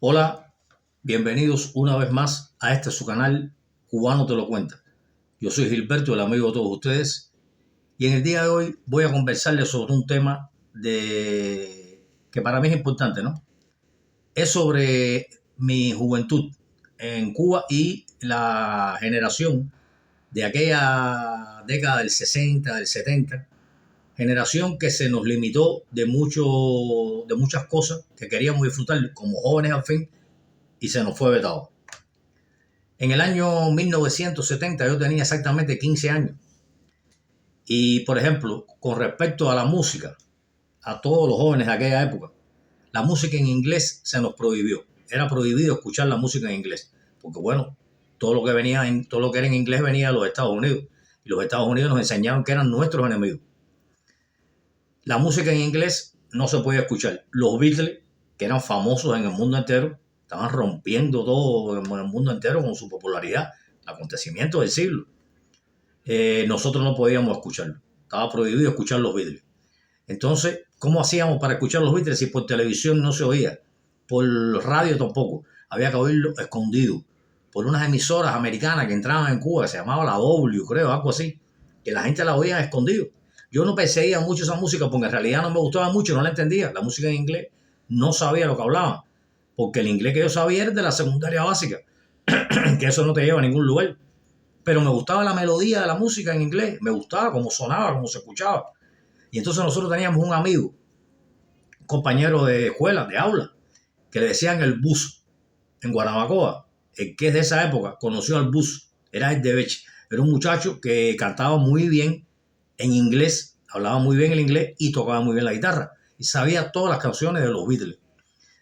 Hola, bienvenidos una vez más a este su canal Cubano Te Lo Cuenta. Yo soy Gilberto, el amigo de todos ustedes, y en el día de hoy voy a conversarles sobre un tema que para mí es importante, ¿no? Es sobre mi juventud en Cuba y la generación de aquella década del 60, del 70, generación que se nos limitó de muchas cosas que queríamos disfrutar como jóvenes al fin y se nos fue vetado. En el año 1970 yo tenía exactamente 15 años y, por ejemplo, con respecto a la música, a todos los jóvenes de aquella época, la música en inglés se nos prohibió. Era prohibido escuchar la música en inglés, porque bueno, todo lo que era en inglés venía de los Estados Unidos y los Estados Unidos nos enseñaron que eran nuestros enemigos. La música en inglés no se podía escuchar. Los Beatles, que eran famosos en el mundo entero, estaban rompiendo todo en el mundo entero con su popularidad, el acontecimiento del siglo. Nosotros no podíamos escucharlo. Estaba prohibido escuchar los Beatles. Entonces, ¿cómo hacíamos para escuchar los Beatles si por televisión no se oía? Por radio tampoco. Había que oírlo escondido. Por unas emisoras americanas que entraban en Cuba, que se llamaba la W, creo, algo así, que la gente la oía escondido. Yo no perseguía mucho esa música porque en realidad no me gustaba mucho, no la entendía. La música en inglés no sabía lo que hablaban, porque el inglés que yo sabía era de la secundaria básica, que eso no te lleva a ningún lugar. Pero me gustaba la melodía de la música en inglés, me gustaba cómo sonaba, cómo se escuchaba. Y entonces nosotros teníamos un amigo, un compañero de escuela, de aula, que le decían el Bus en Guanabacoa. El que es de esa época conoció al Bus, era el de Beche. Era un muchacho que cantaba muy bien en inglés, hablaba muy bien el inglés y tocaba muy bien la guitarra. Y sabía todas las canciones de los Beatles.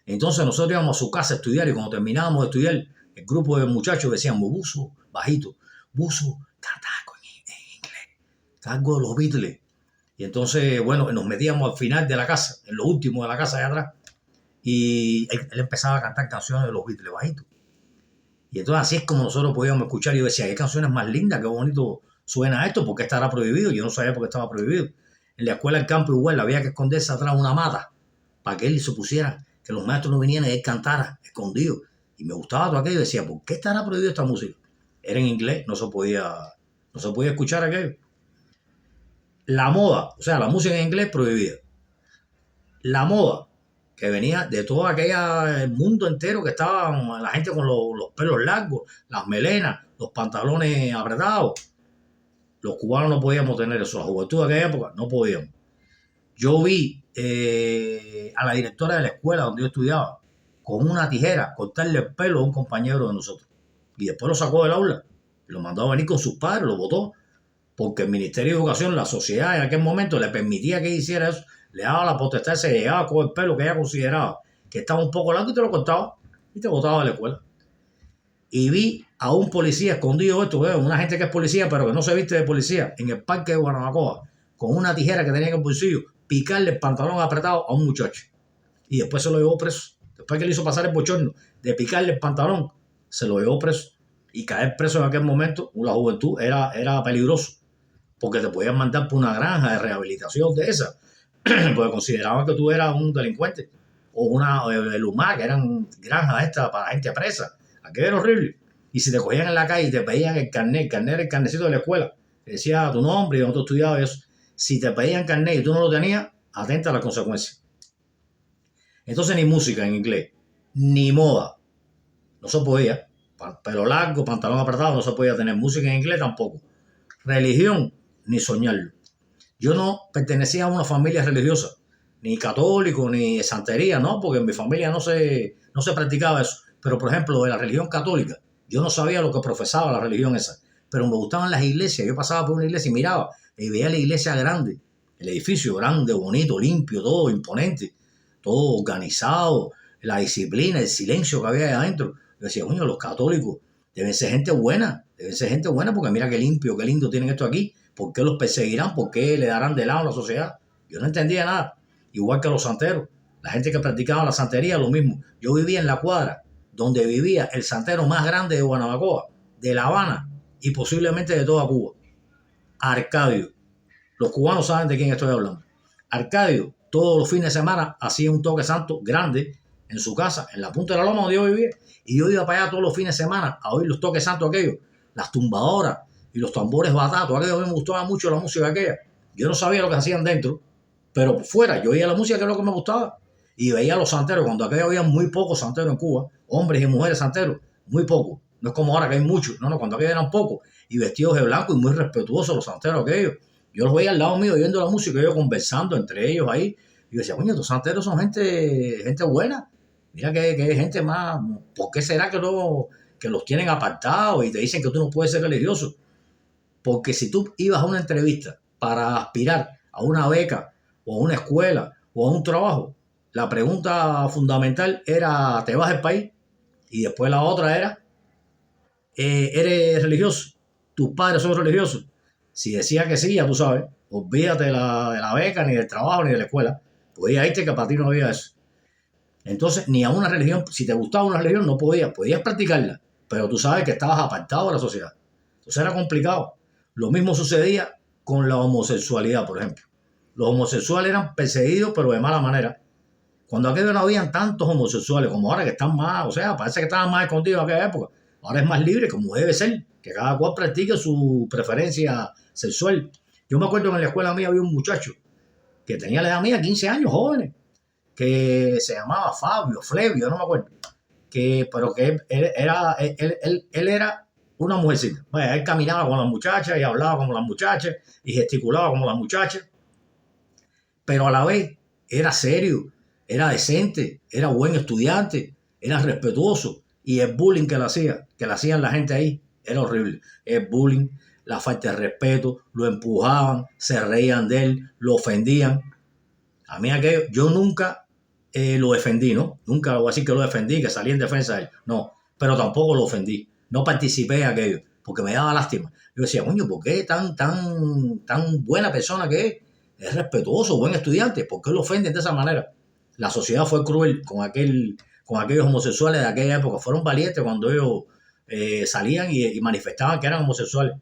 Entonces nosotros íbamos a su casa a estudiar y cuando terminábamos de estudiar, el grupo de muchachos decíamos, Buso, bajito, Buso, canta algo en inglés, algo de los Beatles. Y entonces, bueno, nos metíamos al final de la casa, en lo último de la casa de atrás, y él empezaba a cantar canciones de los Beatles bajito. Y entonces así es como nosotros podíamos escuchar. Y yo decía, qué canciones más lindas, qué bonito suena esto, ¿por qué estará prohibido? Yo no sabía por qué estaba prohibido. En la escuela del campo igual había que esconderse atrás de una mata para que él se pusiera, que los maestros no vinieran y él cantara escondido. Y me gustaba todo aquello y decía, ¿por qué estará prohibido esta música? Era en inglés, no se podía escuchar aquello. La moda, o sea, la música en inglés prohibida. La moda, que venía de todo el mundo entero, que estaban la gente con los pelos largos, las melenas, los pantalones apretados. Los cubanos no podíamos tener eso, la juventud de aquella época no podíamos. Yo vi a la directora de la escuela donde yo estudiaba con una tijera cortarle el pelo a un compañero de nosotros. Y después lo sacó del aula y lo mandó a venir con sus padres, lo botó, porque el Ministerio de Educación, la sociedad en aquel momento le permitía que hiciera eso, le daba la potestad, se llegaba con el pelo que ella consideraba que estaba un poco largo y te lo cortaba y te botaba de la escuela. Y vi a un policía escondido, una gente que es policía pero que no se viste de policía, en el parque de Guanabacoa, con una tijera que tenía en el bolsillo, picarle el pantalón apretado a un muchacho. Y después se lo llevó preso. Después que le hizo pasar el bochorno de picarle el pantalón, se lo llevó preso. Y caer preso en aquel momento, la juventud, era peligroso, porque te podían mandar por una granja de rehabilitación de esa, porque consideraban que tú eras un delincuente, o el UMA, que eran granjas estas para gente presa. Aquello era horrible. Y si te cogían en la calle y te pedían el carnet era el carnecito de la escuela, que decía tu nombre y donde tú estudiabas eso. Si te pedían carnet y tú no lo tenías, atenta a las consecuencias. Entonces ni música en inglés, ni moda, no se podía. Pelo largo, pantalón apretado, no se podía tener. Música en inglés tampoco. Religión, ni soñarlo. Yo no pertenecía a una familia religiosa, ni católico, ni de santería, no, porque en mi familia no se practicaba eso. Pero, por ejemplo, de la religión católica, yo no sabía lo que profesaba la religión esa, pero me gustaban las iglesias. Yo pasaba por una iglesia y miraba, y veía la iglesia grande, el edificio grande, bonito, limpio, todo imponente, todo organizado, la disciplina, el silencio que había ahí adentro. Yo decía, coño, los católicos deben ser gente buena porque mira qué limpio, qué lindo tienen esto aquí. ¿Por qué los perseguirán? ¿Por qué le darán de lado a la sociedad? Yo no entendía nada. Igual que los santeros. La gente que practicaba la santería, lo mismo. Yo vivía en la cuadra donde vivía el santero más grande de Guanabacoa, de La Habana y posiblemente de toda Cuba. Arcadio. Los cubanos saben de quién estoy hablando. Arcadio, todos los fines de semana hacía un toque santo grande en su casa, en la punta de la loma donde yo vivía, y yo iba para allá todos los fines de semana a oír los toques santos aquellos, las tumbadoras y los tambores batatos, aquello. A mí me gustaba mucho la música aquella. Yo no sabía lo que hacían dentro, pero por fuera yo oía la música, que era lo que me gustaba, y veía a los santeros. Cuando aquello había muy pocos santeros en Cuba, hombres y mujeres santeros, muy pocos. No es como ahora que hay muchos, no, cuando aquello eran pocos, y vestidos de blanco y muy respetuosos los santeros aquellos. Yo los veía al lado mío oyendo la música, ellos conversando entre ellos ahí. Y yo decía, coño, estos santeros son gente buena. Mira que gente más. ¿Por qué será que los tienen apartados y te dicen que tú no puedes ser religioso? Porque si tú ibas a una entrevista para aspirar a una beca o a una escuela o a un trabajo, la pregunta fundamental era, ¿te vas del país? Y después la otra era, ¿eres religioso? ¿Tus padres son religiosos? Si decía que sí, ya tú sabes, olvídate de la beca, ni del trabajo, ni de la escuela. Podías irte, que para ti no había eso. Entonces, ni a una religión, si te gustaba una religión, no podías practicarla, pero tú sabes que estabas apartado de la sociedad. Entonces era complicado. Lo mismo sucedía con la homosexualidad, por ejemplo. Los homosexuales eran perseguidos, pero de mala manera. Cuando aquello no habían tantos homosexuales como ahora, que están más, o sea, parece que estaban más escondidos en aquella época. Ahora es más libre, como debe ser, que cada cual practique su preferencia sexual. Yo me acuerdo que en la escuela mía había un muchacho que tenía la edad mía, 15 años, jóvenes, que se llamaba Flevio, no me acuerdo, pero que él era una mujercita. Bueno, él caminaba con las muchachas y hablaba como las muchachas y gesticulaba como las muchachas, pero a la vez era serio, era decente, era buen estudiante, era respetuoso, y el bullying que le hacían la gente ahí, era horrible. El bullying, la falta de respeto, lo empujaban, se reían de él, lo ofendían. A mí aquello, yo nunca lo defendí, ¿no? Nunca voy a decir que lo defendí, que salí en defensa de él. No, pero tampoco lo ofendí. No participé en aquello, porque me daba lástima. Yo decía, coño, ¿por qué tan buena persona que es? Es respetuoso, buen estudiante. ¿Por qué lo ofenden de esa manera? La sociedad fue cruel con aquellos homosexuales de aquella época. Fueron valientes cuando ellos salían y manifestaban que eran homosexuales.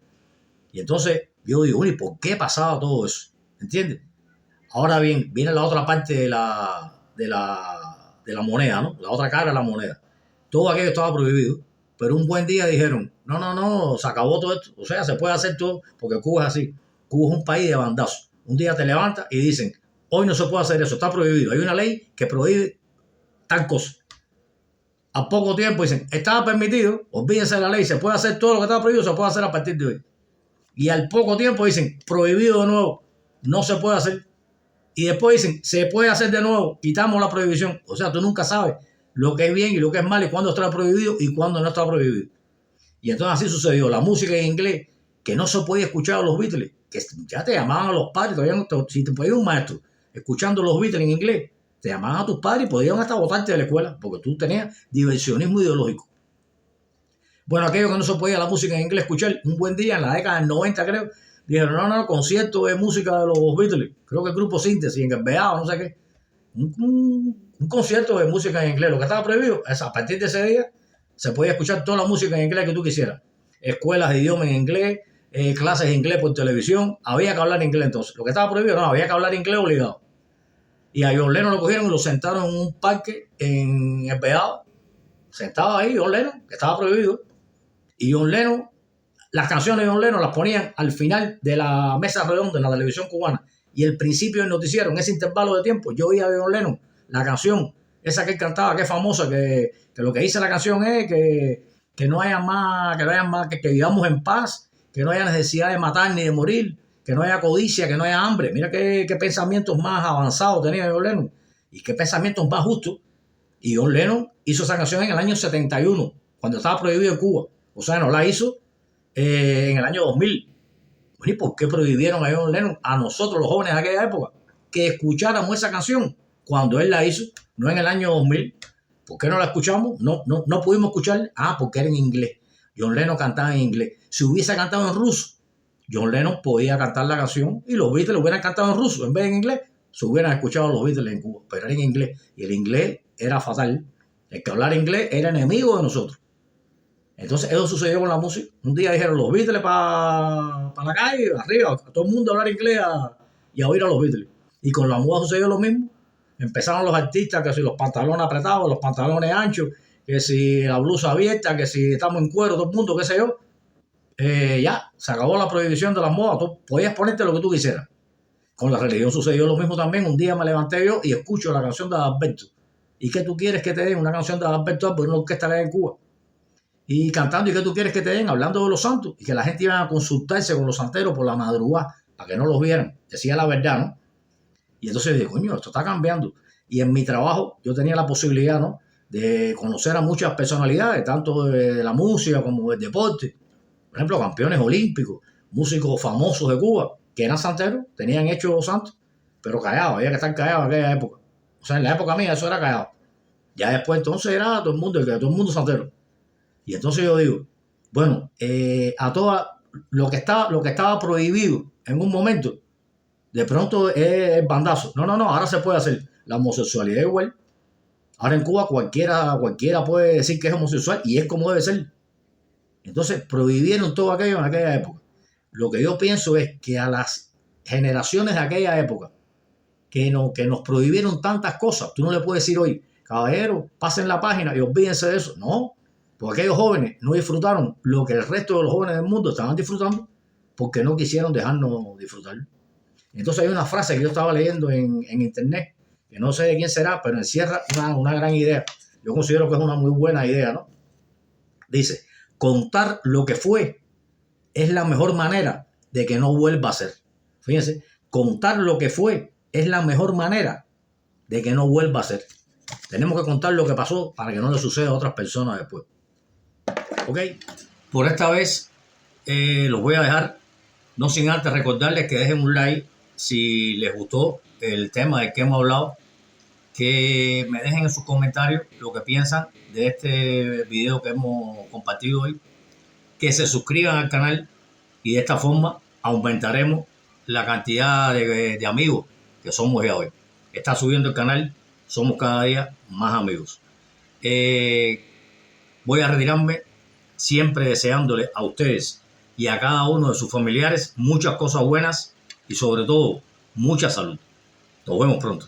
Y entonces yo digo, ¿y por qué pasaba todo eso? ¿Entiendes? Ahora bien, viene la otra parte de la moneda, ¿no? La otra cara de la moneda. Todo aquello estaba prohibido, pero un buen día dijeron, no, se acabó todo esto. O sea, se puede hacer todo, porque Cuba es así. Cuba es un país de bandazos. Un día te levantas y dicen, hoy no se puede hacer eso, está prohibido. Hay una ley que prohíbe tal cosa. A poco tiempo dicen, estaba permitido, olvídense de la ley, se puede hacer todo lo que estaba prohibido, se puede hacer a partir de hoy. Y al poco tiempo dicen, prohibido de nuevo, no se puede hacer. Y después dicen, se puede hacer de nuevo, quitamos la prohibición. O sea, tú nunca sabes lo que es bien y lo que es mal, y cuándo está prohibido y cuándo no está prohibido. Y entonces así sucedió. La música en inglés, que no se podía escuchar a los Beatles, que ya te llamaban a los padres, todavía no si te podía un maestro escuchando los Beatles en inglés, te llamaban a tus padres y podían hasta botarte de la escuela, porque tú tenías diversionismo ideológico. Bueno, aquello que no se podía la música en inglés escuchar, un buen día, en la década del 90 creo, dijeron, no, concierto de música de los Beatles, creo que el grupo Síntesis, en el Beao, no sé qué, un concierto de música en inglés. Lo que estaba prohibido es, a partir de ese día, se podía escuchar toda la música en inglés que tú quisieras. Escuelas de idioma en inglés, clases de inglés por televisión, había que hablar inglés entonces. Lo que estaba prohibido, no, había que hablar inglés obligado. Y a John Lennon lo cogieron y lo sentaron en un parque en el Beao, sentado ahí, John Lennon, que estaba prohibido. Y John Lennon, las canciones de John Lennon las ponían al final de la mesa redonda en la televisión cubana. Y el principio del noticiero, en ese intervalo de tiempo, yo oía a John Lennon, la canción, esa que él cantaba, que es famosa, que lo que dice la canción es que no haya más, que vivamos en paz, que no haya necesidad de matar ni de morir, que no haya codicia, que no haya hambre. Mira qué pensamientos más avanzados tenía John Lennon y qué pensamientos más justos. Y John Lennon hizo esa canción en el año 71, cuando estaba prohibido en Cuba. O sea, no la hizo en el año 2000. ¿Y por qué prohibieron a John Lennon, a nosotros los jóvenes de aquella época, que escucháramos esa canción cuando él la hizo, no en el año 2000? ¿Por qué no la escuchamos? No pudimos escuchar. Porque era en inglés. John Lennon cantaba en inglés. Si hubiese cantado en ruso, John Lennon podía cantar la canción y los Beatles hubieran cantado en ruso en vez de en inglés. Se hubieran escuchado los Beatles en Cuba, pero era en inglés. Y el inglés era fatal. El que hablara inglés era enemigo de nosotros. Entonces eso sucedió con la música. Un día dijeron los Beatles para la calle, arriba, a todo el mundo a hablar inglés y a oír a los Beatles. Y con la moda sucedió lo mismo. Empezaron los artistas, que si los pantalones apretados, los pantalones anchos, que si la blusa abierta, que si estamos en cuero, todo el mundo, qué sé yo. Ya, se acabó la prohibición de las modas, tú podías ponerte lo que tú quisieras. Con la religión sucedió lo mismo también. Un día me levanté yo y escucho la canción de Adalberto. ¿Y qué tú quieres que te den? Una canción de Adalberto por una orquesta que hay en Cuba. Y cantando, ¿y qué tú quieres que te den? Hablando de los santos. Y que la gente iba a consultarse con los santeros por la madrugada para que no los vieran. Decía la verdad, ¿no? Y entonces dije, coño, esto está cambiando. Y en mi trabajo yo tenía la posibilidad, ¿no?, de conocer a muchas personalidades, tanto de la música como del deporte. Por ejemplo, campeones olímpicos, músicos famosos de Cuba, que eran santeros, tenían hechos santos, pero callados, había que estar callados en aquella época. O sea, en la época mía eso era callado. Ya después entonces era todo el mundo santero. Y entonces yo digo, bueno, a toda lo que estaba prohibido en un momento, de pronto es bandazo. No, ahora se puede hacer. La homosexualidad igual. Ahora en Cuba cualquiera puede decir que es homosexual y es como debe ser. Entonces prohibieron todo aquello en aquella época. Lo que yo pienso es que a las generaciones de aquella época que nos prohibieron tantas cosas, tú no le puedes decir hoy, caballero, pasen la página y olvídense de eso. No, porque aquellos jóvenes no disfrutaron lo que el resto de los jóvenes del mundo estaban disfrutando porque no quisieron dejarnos disfrutar. Entonces hay una frase que yo estaba leyendo en internet, que no sé de quién será, pero encierra una gran idea. Yo considero que es una muy buena idea, ¿no? Dice, contar lo que fue es la mejor manera de que no vuelva a ser. Fíjense, contar lo que fue es la mejor manera de que no vuelva a ser. Tenemos que contar lo que pasó para que no le suceda a otras personas después. ¿Ok? Por esta vez los voy a dejar, no sin antes recordarles que dejen un like si les gustó el tema del que hemos hablado, que me dejen en sus comentarios lo que piensan de este video que hemos compartido hoy, que se suscriban al canal y de esta forma aumentaremos la cantidad de amigos que somos ya hoy. Está subiendo el canal, somos cada día más amigos. Voy a retirarme siempre deseándole a ustedes y a cada uno de sus familiares muchas cosas buenas y sobre todo mucha salud. Nos vemos pronto.